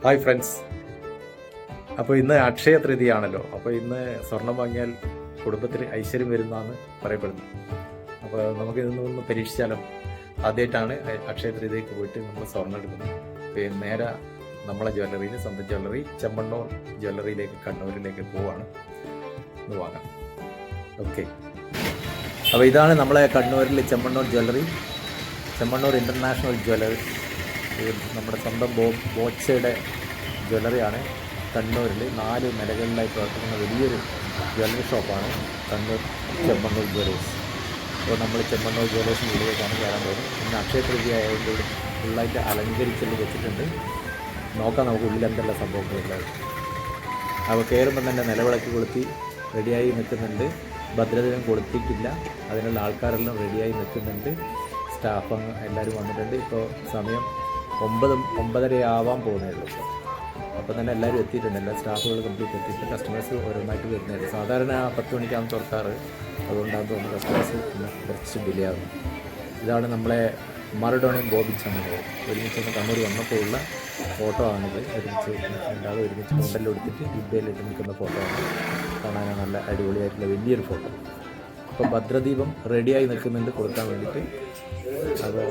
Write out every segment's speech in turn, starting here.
Hi friends. അപ്പോൾ ഇന്ന് അക്ഷയ തൃതീയാണല്ലോ. അപ്പോൾ ഇന്ന് സ്വർണം വാങ്ങിയാൽ കുടുംബത്തിൽ ഐശ്വര്യം വരുന്നതാണ് പറയപ്പെടുന്നത്. അപ്പോൾ നമുക്ക് ഇതൊന്ന് പരീക്ഷിച്ചാലോ. ആദ്യമായിട്ടാണ് അക്ഷയ തൃതീയക്ക് പോയിട്ട് നമ്മൾ സ്വർണ്ണം എടുക്കുന്നത്. പിന്നെ നേരെ നമ്മളെ ജ്വല്ലറിയിൽ, സ്വന്തം ജ്വല്ലറി ചെമ്മണ്ണൂർ ജ്വല്ലറിയിലേക്ക്, കണ്ണൂരിലേക്ക് പോവാണ്. ഒന്ന് വാങ്ങാം. ഓക്കെ. അപ്പോൾ ഇതാണ് നമ്മളെ കണ്ണൂരിൽ Chemmanur jewellery, Chemmanur international jewellery. നമ്മുടെ സ്വന്തം ബോച്ചയുടെ ജ്വല്ലറിയാണ്. കണ്ണൂരിൽ 4 നിലകളിലായി പ്രവർത്തിക്കുന്ന വലിയൊരു ജ്വല്ലറി ഷോപ്പാണ് കണ്ണൂർ ചെമ്മണ്ണൂർ ജ്വല്ലേഴ്സ്. അപ്പോൾ നമ്മൾ ചെമ്മണ്ണൂർ ജ്വല്ലേഴ്സിൻ്റെ ഉള്ളിലേക്കാണ് കയറാൻ പോകുന്നത്. ഇന്ന് അക്ഷയ തൃതീയ ആയതുകൊണ്ട് ഫുള്ളായിട്ട് അലങ്കരിച്ചുകൊണ്ട് വെച്ചിട്ടുണ്ട്. നോക്കാം നമുക്ക് ഉള്ളിൽ എന്തെല്ലാം സംഭവങ്ങളുള്ളത്. അപ്പോൾ കയറുമ്പം തന്നെ നിലവിളക്ക് കൊളുത്തി റെഡിയായി നിൽക്കുന്നുണ്ട്. ഭദ്രതയും കൊളുത്തിയിട്ടില്ല, അതിനുള്ള ആൾക്കാരെല്ലാം റെഡിയായി നിൽക്കുന്നുണ്ട്. സ്റ്റാഫ് എല്ലാവരും വന്നിട്ടുണ്ട്. ഇപ്പോൾ സമയം 9:30 ആവാൻ പോകുന്നേ ഉള്ളൂ. അപ്പോൾ തന്നെ എല്ലാവരും എത്തിയിട്ടുണ്ട്. എല്ലാ സ്റ്റാഫുകൾ കംപ്ലീറ്റ് എത്തിയിട്ട് കസ്റ്റമേഴ്സ് ഓരോന്നായിട്ട് വരുന്നുണ്ട്. സാധാരണ 10 മണിക്കാണ് തുറക്കാറ്, അതുകൊണ്ടാണ് തോന്നുന്നു കസ്റ്റമേഴ്സ് കുറച്ച് ഡിലേ ആകുന്നു. ഇതാണ് നമ്മളെ മറഡോണയും ബോബി ചമ്മനും ഒരുമിച്ച് കണ്ണൂർ വന്നപ്പോൾ ഉള്ള ഫോട്ടോ ആണിത്. ഒരുമിച്ച് മുണ്ടെല്ലാം എടുത്തിട്ട് ഡിബയിലിട്ട് നിൽക്കുന്ന ഫോട്ടോ ആണ്. കാണാൻ നല്ല അടിപൊളിയായിട്ടുള്ള വലിയൊരു ഫോട്ടോ. അപ്പോൾ ഭദ്രദീപം റെഡിയായി നിൽക്കുന്നുണ്ട് കൊടുക്കാൻ വേണ്ടിയിട്ട്. അപ്പോൾ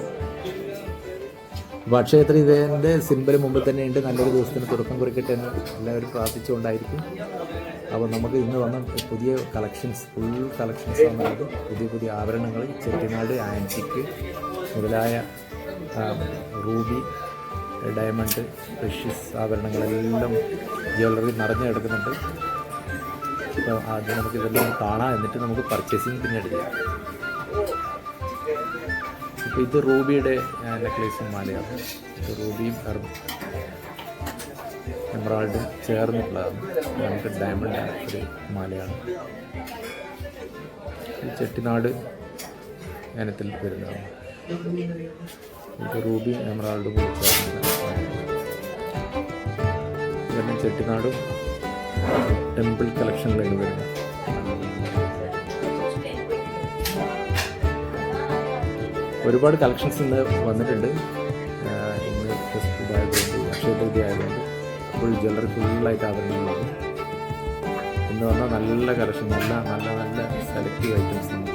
അക്ഷയ തൃതീയൻ്റെ സിമ്പൽ മുമ്പ് തന്നെ ഉണ്ട്. നല്ലൊരു ദിവസത്തിന് തുടക്കം കുറിക്കട്ടെ എന്ന് എല്ലാവരും പ്രാർത്ഥിച്ചുകൊണ്ടായിരിക്കും. അപ്പോൾ നമുക്ക് ഇന്ന് വന്ന പുതിയ കളക്ഷൻസ്, ഫുൾ കളക്ഷൻസ് വന്നത് പുതിയ ആഭരണങ്ങൾ, ചെട്ടിനാട്, ആൻറ്റിക്ക് മുതലായ റൂബി, ഡയമണ്ട്, പ്രഷ്യസ് ആഭരണങ്ങളെല്ലാം ജ്വല്ലറി നിറഞ്ഞു കിടക്കുന്നുണ്ട്. അപ്പോൾ അത് നമുക്ക് ഇതെല്ലാം കാണാം, എന്നിട്ട് നമുക്ക് പർച്ചേസിങ് പിന്നീട് ചെയ്യാം. ഇപ്പോൾ ഇത് റൂബിയുടെ നെക്ലേസും മാലയാണ്. ഇത് റൂബിയും എമറാൾഡും ചേർന്നിട്ടുള്ളതാണ്. നമുക്ക് ഡയമണ്ട് ഒരു മാലയാണ്. ഈ ചെട്ടിനാട് ഇനത്തിൽ വരുന്നതാണ്. ഇത് റൂബിയും എമറാൾഡും കൂടി ചേർന്നിട്ടുള്ള ഇതെല്ലാം ചെട്ടിനാടും ടെമ്പിൾ കളക്ഷനിലേക്ക് വരുന്നത്. ഒരുപാട് കളക്ഷൻസ് ഇന്ന് വന്നിട്ടുണ്ട്. ഇന്ന് ഫെസ്റ്റിവൽ ആയതുകൊണ്ട്, അക്ഷയ തൃതീയ ആയതുകൊണ്ട് ഫുൾ ജ്വല്ലറി ഫുള്ളായിട്ട് ആഭരണങ്ങളാണ് ഇന്ന് വന്നാൽ. നല്ല കളക്ഷൻ, നല്ല സെലക്റ്റീവ് ഐറ്റംസ് ഉണ്ട്.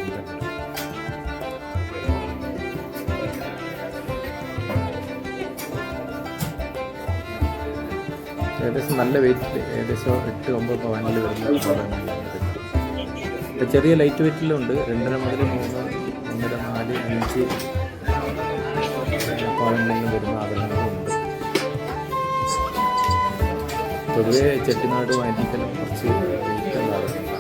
ഏകദേശം നല്ല വെയിറ്റിൽ, ഏകദേശം 8-9 പവനിൽ വരുന്ന ആഭരണങ്ങളാണ്. ഇപ്പം ചെറിയ ലൈറ്റ് വെയിറ്റിലുണ്ട്. 2.5 മുതൽ 3, 1.5, 4, 5 പവനിൽ വരുന്ന ആഭരണങ്ങളുണ്ട്. പൊതുവെ ചെട്ടിനാടും ആൻറ്റിക്കെല്ലാം കുറച്ച് വെയിറ്റുള്ള ആഭരണങ്ങളാണ്.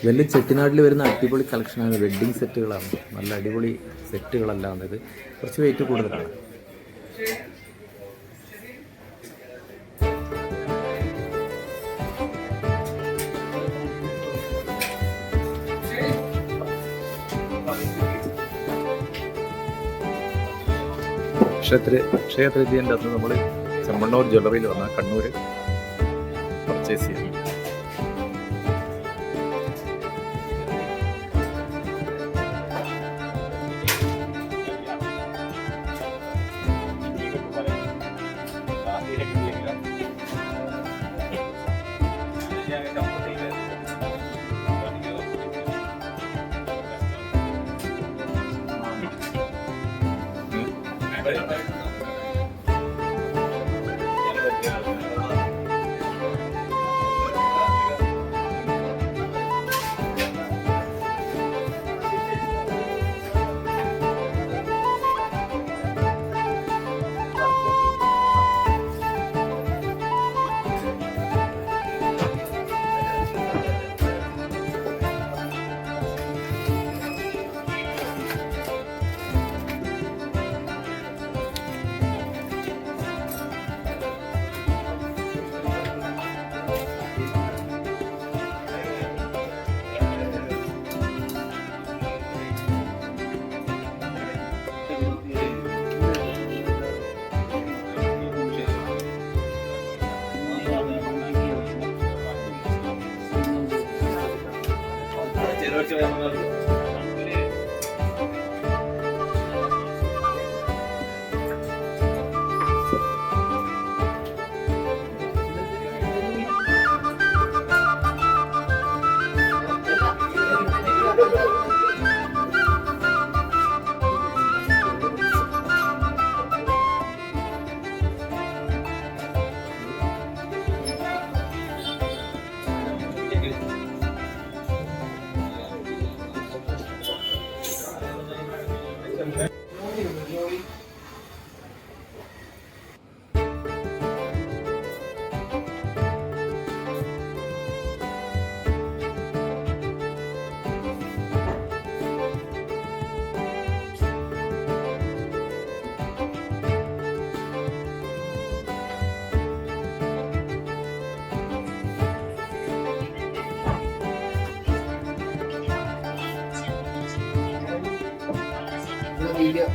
വലിയ ചെട്ടിനാട്ടിൽ വരുന്ന അടിപൊളി കളക്ഷനാണ്. വെഡ്ഡിങ് സെറ്റുകളാണ്, നല്ല അടിപൊളി സെറ്റുകളെല്ലാം വന്നത്. കുറച്ച് വെയിറ്റ് കൂടുതലാണ്. അക്ഷയ തൃതീയൻ്റെ അന്ന് നമ്മൾ ചെമ്മണ്ണൂർ ജ്വല്ലറിയിൽ വന്നാൽ കണ്ണൂർ പർച്ചേസ് ചെയ്യാം. വീഡിയോ.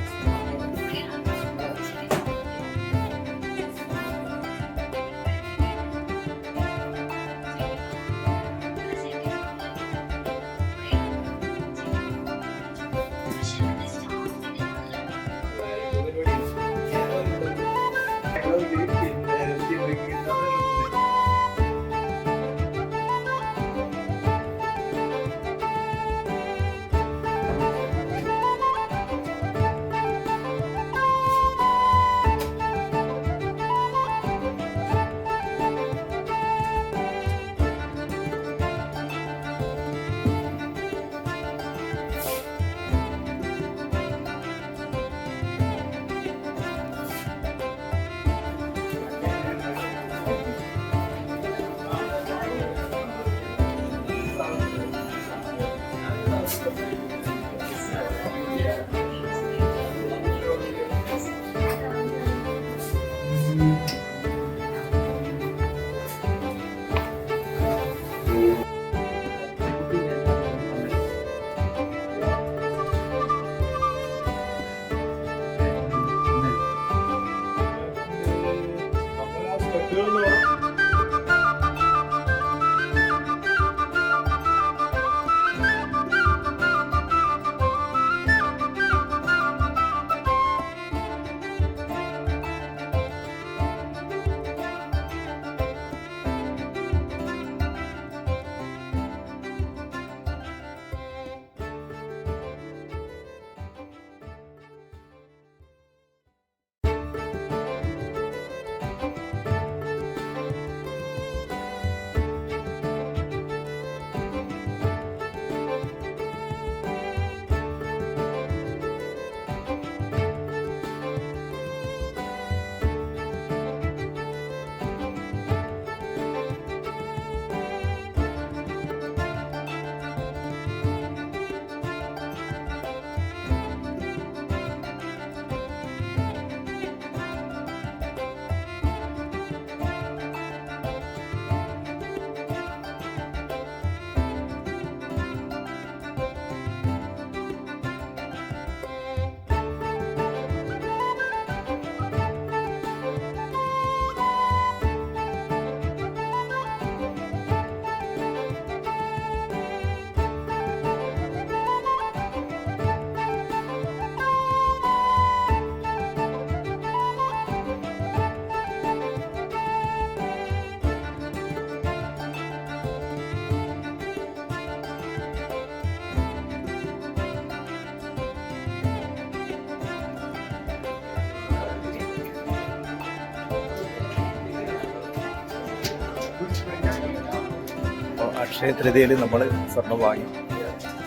അക്ഷയ തൃതീയയിൽ നമ്മൾ സ്വർണം വാങ്ങി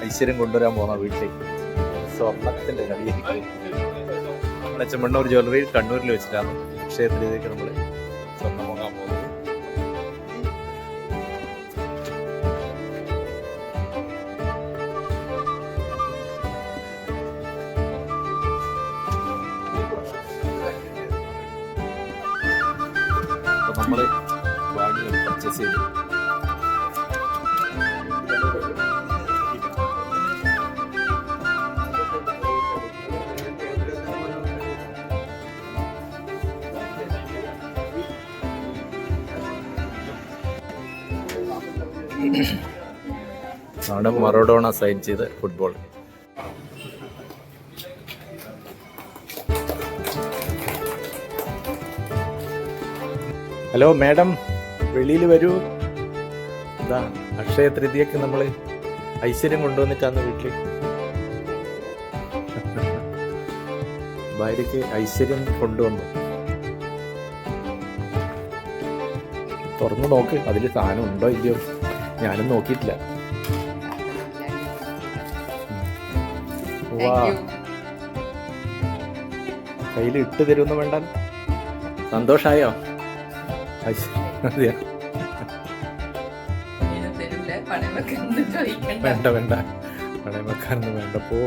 ഐശ്വര്യം കൊണ്ടുവരാൻ പോകുന്ന വീട്ടിലേക്ക് സ്വർണത്തിൻ്റെ കളിയായിരിക്കും. നമ്മുടെ ചെമ്മണ്ണൂർ ജ്വല്ലറി കണ്ണൂരിൽ വെച്ചിട്ടാണ് അക്ഷയ തൃതീയക്ക് നമ്മൾ സ്വർണം വാങ്ങാൻ പോകുന്നത്. അപ്പോൾ നമ്മൾ വാങ്ങി പർച്ചേസ് ചെയ്തു. ആണ് മറഡോണ സൈൻ ചെയ്ത ഫുട്ബോൾ. ഹലോ മാഡം, വെളിയിൽ വരൂ. എന്താ അക്ഷയ തൃതീയക്ക് നമ്മൾ ഐശ്വര്യം കൊണ്ടുവന്നിട്ടാണ് വീട്ടിൽ. ഭാര്യയ്ക്ക് ഐശ്വര്യം കൊണ്ടുവന്നു. തുറന്നു നോക്ക്, അതിൽ സാധനം ഉണ്ടോ ഇല്ലയോ. ഞാനും നോക്കിയിട്ടില്ല. കയ്യിൽ ഇട്ട് തരുമെന്ന് വേണ്ട. സന്തോഷായോ? അതെയോ? വേണ്ട വേണ്ട, പണയം വെക്കാനൊന്നും വേണ്ട. പോ.